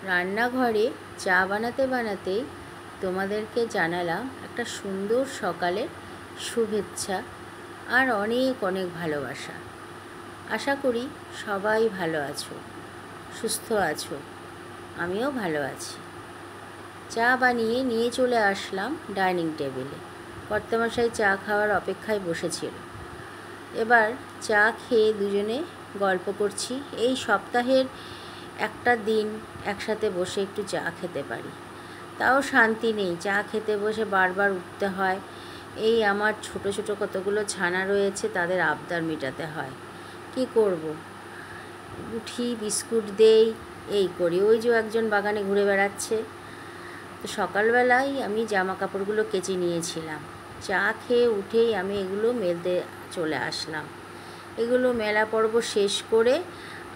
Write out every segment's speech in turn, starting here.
রান্নাঘরে চা বানাতে বানাতেই তোমাদেরকে জানালাম একটা সুন্দর সকালের শুভেচ্ছা আর অনেক অনেক ভালোবাসা। আশা করি সবাই ভালো আছো, সুস্থ আছো। আমিও ভালো আছি। চা বানিয়ে নিয়ে চলে আসলাম ডাইনিং টেবিলে। কর্তামশাই চা খাওয়ার অপেক্ষায় বসেছিল। এবার চা খেয়ে দুজনে গল্প করছি। এই সপ্তাহের একটা দিন একসাথে বসে একটু চা খেতে পারি, তাও শান্তি নেই। চা খেতে বসে বারবার উঠতে হয়। এই আমার ছোট ছোট কতগুলো ছানা রয়েছে, তাদের আবদার মেটাতে হয়। কি করব, উঠি, বিস্কুট দেই, এই করি। ওই যে একজন বাগানে ঘুরে বেড়াচ্ছে। তো সকালবেলায় আমি জামা কাপড়গুলো কেচে নিয়েছিলাম। চা খেয়ে উঠেই আমি এগুলো মেলতে চলে আসলাম। এগুলো মেলা পর্ব শেষ করে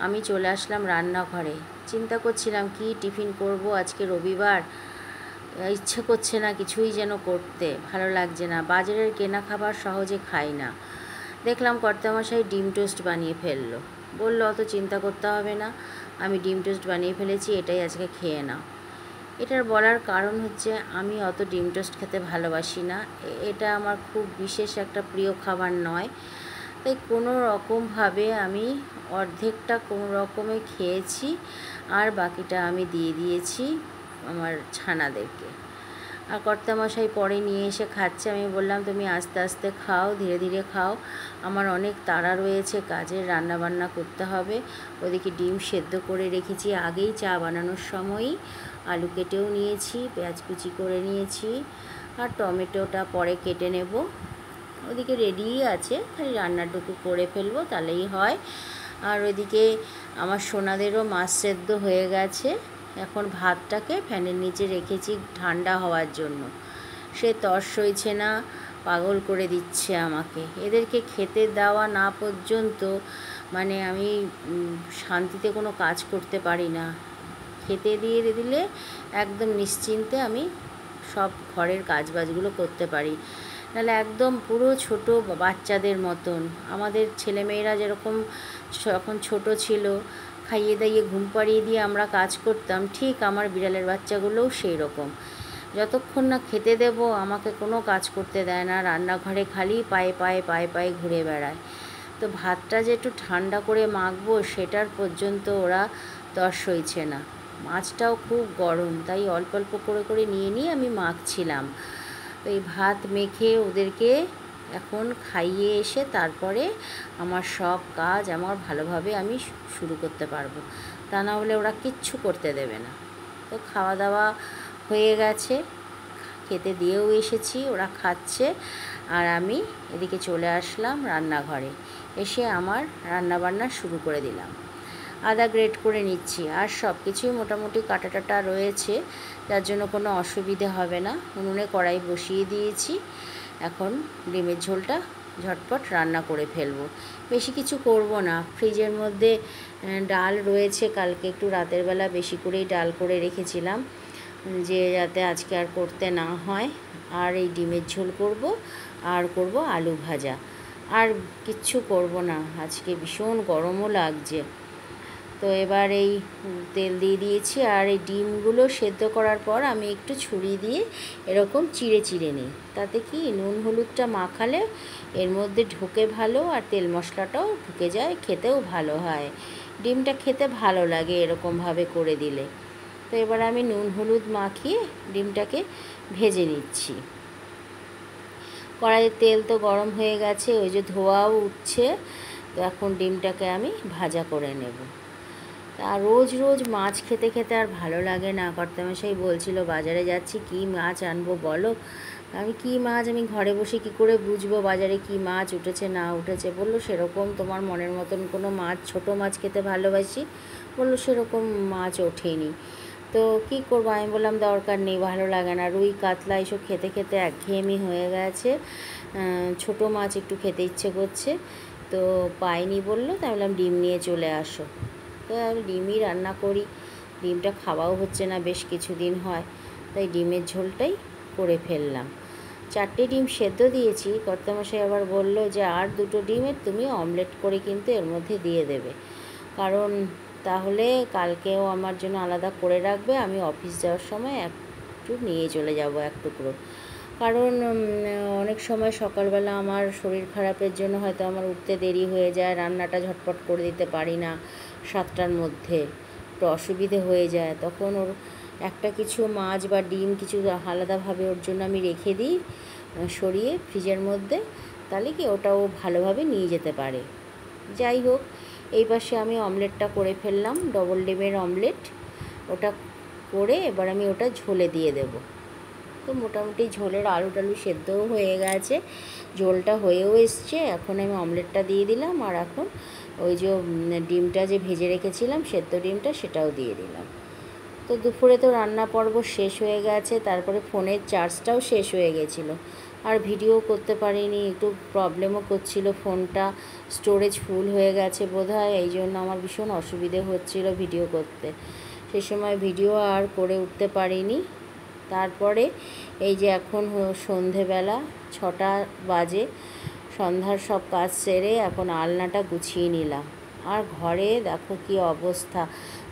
আমি চলে আসলাম রান্নাঘরে। চিন্তা করছিলাম কি টিফিন করব। আজকে রবিবার, ইচ্ছে করছে না কিছুই যেন করতে, ভালো লাগছে না। বাজারের কেনা খাবার সহজে খাই না। দেখলাম কর্তামশাই ডিম টোস্ট বানিয়ে ফেললো। বলল অত চিন্তা করতে হবে না, আমি ডিম টোস্ট বানিয়ে ফেলেছি, এটাই আজকে খেয়ে নাও। এটার বলার কারণ হচ্ছে আমি অত ডিম টোস্ট খেতে ভালোবাসি না। এটা আমার খুব বিশেষ একটা প্রিয় খাবার নয়। তাই কোনো রকমভাবে আমি অর্ধেকটা কোনো রকমে খেয়েছি, আর বাকিটা আমি দিয়ে দিয়েছি আমার ছানাদেরকে। আর কর্তামশাই পরে নিয়ে এসে খাচ্ছে। আমি বললাম তুমি আস্তে আস্তে খাও, ধীরে ধীরে খাও, আমার অনেক তাড়া রয়েছে, কাজের রান্নাবান্না করতে হবে। ওদিকে ডিম সেদ্ধ করে রেখেছি আগেই, চা বানানোর সময়ই। আলু কেটেও নিয়েছি, পেঁয়াজ কুচি করে নিয়েছি, আর টমেটোটা পরে কেটে নেব। ওদিকে রেডিই আছে, খালি রান্নাটুকু করে ফেলবো তাহলেই হয়। আর ওইদিকে আমার সোনাদেরও মাছ সেদ্ধ হয়ে গেছে। এখন ভাতটাকে ফ্যানের নিচে রেখেছি ঠান্ডা হওয়ার জন্য। সে তর সইছে না, পাগল করে দিচ্ছে আমাকে। এদেরকে খেতে দেওয়া না পর্যন্ত মানে আমি শান্তিতে কোনো কাজ করতে পারি না। খেতে দিয়ে দিলে একদম নিশ্চিন্তে আমি সব ঘরের কাজবাজগুলো করতে পারি। নাহলে একদম পুরো ছোট বাচ্চাদের মতন। আমাদের ছেলেমেয়েরা যেরকম যখন ছোট ছিল খাইয়ে দাইয়ে ঘুম পাড়িয়ে দিয়ে আমরা কাজ করতাম, ঠিক আমার বিড়ালের বাচ্চাগুলোও সেই রকম। যতক্ষণ না খেতে দেব আমাকে কোনো কাজ করতে দেয় না, রান্নাঘরে খালি পায়ে পায়ে পায়ে পায়ে ঘুরে বেড়ায়। তো ভাতটা যে একটু ঠান্ডা করে মাখবো সেটার পর্যন্ত ওরা তর সইছে না। মাছটাও খুব গরম, তাই অল্প অল্প করে করে নিয়ে নিয়ে আমি মাখছিলাম। এই ভাত মেখে ওদেরকে এখন খাইয়ে এসে তারপরে আমার সব কাজ আমার ভালোভাবে আমি শুরু করতে পারবো। তা না হলে ওরা কিচ্ছু করতে দেবে না। তো খাওয়া দাওয়া হয়ে গেছে, খেতে দিয়েও এসেছি, ওরা খাচ্ছে। আর আমি এদিকে চলে আসলাম রান্নাঘরে। এসে আমার রান্নাবান্না শুরু করে দিলাম। আদা গ্রেট করে নিচ্ছি, আর সব কিছুই মোটামুটি কাটা টাটা রয়েছে, যার জন্য কোনো অসুবিধে হবে না। উনুনে কড়াই বসিয়ে দিয়েছি। এখন ডিমের ঝোলটা ঝটপট রান্না করে ফেলবো। বেশি কিছু করব না। ফ্রিজের মধ্যে ডাল রয়েছে, কালকে একটু রাতের বেলা বেশি করেই ডাল করে রেখেছিলাম, যে যাতে আজকে আর করতে না হয়। আর এই ডিমের ঝোল করব, আর করব আলু ভাজা। আর কিচ্ছু করব না, আজকে ভীষণ গরমও লাগছে। তো এবার এই তেল দিয়ে দিয়েছি, আর এই ডিমগুলো সেদ্ধ করার পর আমি একটু ছুরি দিয়ে এরকম চিড়ে চিড়ে নিই। তাতে কি নুন হলুদটা মাখালে এর মধ্যে ঢোকে ভালো, আর তেল মশলাটাও ঢুকে যায়, খেতেও ভালো হয়। ডিমটা খেতে ভালো লাগে এরকমভাবে করে দিলে। তো এবার আমি নুন হলুদ মাখিয়ে ডিমটাকে ভেজে নিচ্ছি। কড়াইয়ের তেল তো গরম হয়ে গেছে, ওই যে ধোঁয়াও উঠছে। তো এখন ডিমটাকে আমি ভাজা করে নেব। তা রোজ রোজ মাছ খেতে খেতে আর ভালো লাগে না। কর্তামশাই বলছিল বাজারে যাচ্ছি, কী মাছ আনবো বলো। আমি কী মাছ আমি ঘরে বসে কী করে বুঝবো বাজারে কী মাছ উঠেছে না উঠেছে। বললো সেরকম তোমার মনের মতন কোনো মাছ, ছোটো মাছ খেতে ভালোবাসি, বললো সেরকম মাছ ওঠেনি। তো কী করবো, আমি বললাম দরকার নেই, ভালো লাগে না। রুই কাতলা এসব খেতে খেতে একঘেয়েমি হয়ে গেছে, ছোটো মাছ একটু খেতে ইচ্ছে করছে। তো পাইনি বললো, তাই বললাম ডিম নিয়ে চলে আসো। তো আমি ডিমই রান্না করি। ডিমটা খাওয়াও হচ্ছে না বেশ কিছুদিন হয়, তাই ডিমের ঝোলটাই করে ফেললাম। 4টে ডিম সেদ্ধ দিয়েছি। কর্তামশাই আবার বলল যে আর 2টো ডিমের তুমি অমলেট করে কিন্তু এর মধ্যে দিয়ে দেবে, কারণ তাহলে কালকেও আমার জন্য আলাদা করে রাখবে, আমি অফিস যাওয়ার সময় একটু নিয়ে চলে যাব এক টুকরো। কারণ অনেক সময় সকালবেলা আমার শরীর খারাপের জন্য হয়তো আমার উঠতে দেরি হয়ে যায়, রান্নাটা ঝটপট করে দিতে পারি না 7টার মধ্যে, একটু অসুবিধে হয়ে যায়। তখন ওর একটা কিছু মাছ বা ডিম কিছু আলাদাভাবে ওর জন্য আমি রেখে দিই সরিয়ে ফ্রিজের মধ্যে, তাহলে কি ওটাও ভালোভাবে নিয়ে যেতে পারে। যাই হোক, এই পাশে আমি অমলেটটা করে ফেললাম, ডবল ডিমের অমলেট। ওটা করে এবার আমি ওটা ঝোলে দিয়ে দেব। তো মোটামুটি ঝোলের আলু টালু সেদ্ধও হয়ে গেছে, ঝোলটা হয়েও এসছে। এখন আমি অমলেটটা দিয়ে দিলাম, আর এখন ওই যে ডিমটা যে ভেজে রেখেছিলাম সেদ্ধ ডিমটা, সেটাও দিয়ে দিলাম। তো দুপুরে তো রান্না পর্ব শেষ হয়ে গেছে, তারপরে ফোনের চার্জটাও শেষ হয়ে গেছিলো, আর ভিডিও করতে পারিনি, একটু প্রবলেমও করছিল, ফোনটা স্টোরেজ ফুল হয়ে গেছে বোধহয়, এই জন্য আমার ভীষণ অসুবিধে হচ্ছিল ভিডিও করতে। সে সময় ভিডিও আর করে উঠতে পারিনি। তারপরে এই যে এখন সন্ধেবেলা 6টা বাজে, সন্ধ্যার সব কাজ সেরে এখন আলনাটা গুছিয়ে নিলাম। আর ঘরে দেখো কি অবস্থা,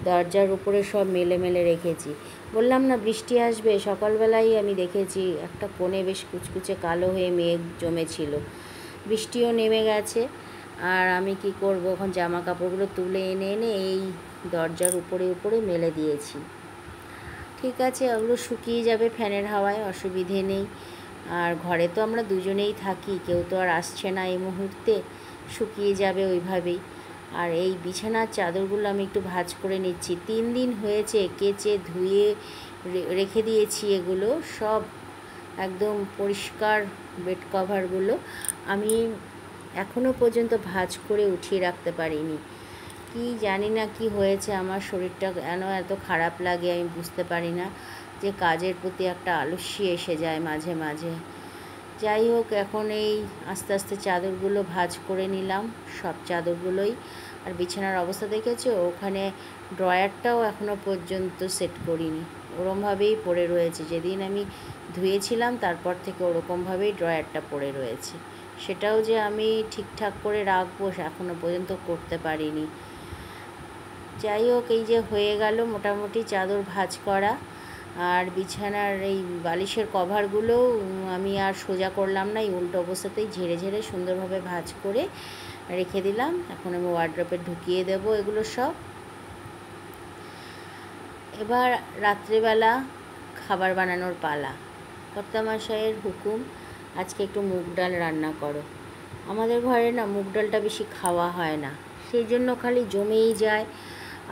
দরজার উপরে সব মেলে মেলে রেখেছি। বললাম না বৃষ্টি আসবে, সকালবেলাই আমি দেখেছি একটা কোণে বেশ কুচকুচে কালো হয়ে মেঘ জমেছিল, বৃষ্টিও নেমে গেছে। আর আমি কি করব, এখন জামা কাপড়গুলো তুলে এনে এনে এই দরজার উপরে উপরে মেলে দিয়েছি। ঠিক আছে, ওগুলো শুকিয়ে যাবে ফ্যানের হাওয়ায়, অসুবিধে নেই। আর ঘরে তো আমরা দুজনেই থাকি, কেউ তো আর আসছে না এই মুহূর্তে, শুকিয়ে যাবে ওইভাবেই। আর এই বিছানার চাদরগুলো আমি একটু ভাঁজ করে নিচ্ছি, 3 দিন হয়েছে কেচে ধুয়ে রেখে দিয়েছি, এগুলো সব একদম পরিষ্কার। বেড কভারগুলো আমি এখনও পর্যন্ত ভাঁজ করে উঠিয়ে রাখতে পারিনি। কি জানি না কি হয়েছে, আমার শরীরটা কেন এত খারাপ লাগে আমি বুঝতে পারি না, যে কাজের প্রতি একটা আলস্য এসে যায় মাঝে মাঝে। যাই হোক, এখন এই আস্তে আস্তে চাদরগুলো ভাঁজ করে নিলাম, সব চাদরগুলোই। আর বিছানার অবস্থা দেখেছো, ওখানে ড্রয়ারটাও এখনও পর্যন্ত সেট করিনি, ওরমভাবেই পড়ে রয়েছে। যেদিন আমি ধুয়েছিলাম তারপর থেকে ওরকমভাবেই ড্রয়ারটা পড়ে রয়েছে, সেটাও যে আমি ঠিকঠাক করে রাখবো এখনও পর্যন্ত করতে পারিনি। যাই হোক, এই যে হয়ে গেল মোটামুটি চাদর ভাঁজ করা। আর বিছানার এই বালিশের কভারগুলোও আমি আর সোজা করলাম না, এই উল্টো অবস্থাতেই ঝেড়ে ঝেড়ে সুন্দরভাবে ভাঁজ করে রেখে দিলাম। এখন আমি ওয়ার্ড্রপে ঢুকিয়ে দেব এগুলো সব। এবার রাত্রেবেলা খাবার বানানোর পালা। কর্তামশাইয়ের হুকুম, আজকে একটু মুগ ডাল রান্না করো। আমাদের ঘরে না মুগ ডালটা বেশি খাওয়া হয় না, সেই জন্য খালি জমেই যায়।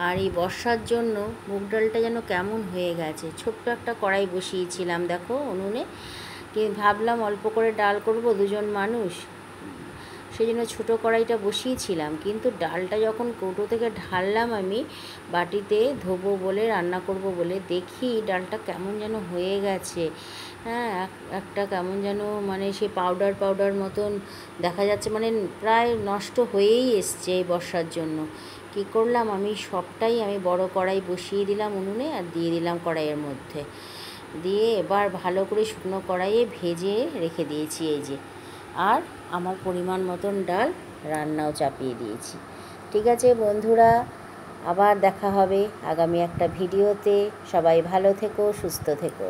আর এই বর্ষার জন্য মুগ ডালটা যেন কেমন হয়ে গেছে। ছোট্ট একটা কড়াই বসিয়েছিলাম দেখো উনুনে, ভাবলাম অল্প করে ডাল করব, 2জন মানুষ, সেই জন্য ছোটো কড়াইটা বসিয়েছিলাম। কিন্তু ডালটা যখন কৌটো থেকে ঢাললাম আমি বাটিতে ধোবো বলে, রান্না করব বলে, দেখি ডালটা কেমন যেন হয়ে গেছে। হ্যাঁ, একটা কেমন যেন মানে সে পাউডার পাউডার মতন দেখা যাচ্ছে, মানে প্রায় নষ্ট হয়েই এসছে এই বর্ষার জন্য। কী করলাম আমি, সবটাই আমি বড় কড়াই বসিয়ে দিলাম উনুনে, আর দিয়ে দিলাম কড়াইয়ের মধ্যে, দিয়ে এবার ভালো করে শুকনো কড়াইয়ে ভেজে রেখে দিয়েছি এই যে। আর আমার পরিমাণ মতন ডাল রান্নাও চাপিয়ে দিয়েছি। ঠিক আছে বন্ধুরা, আবার দেখা হবে আগামী একটা ভিডিওতে। সবাই ভালো থেকো, সুস্থ থেকো।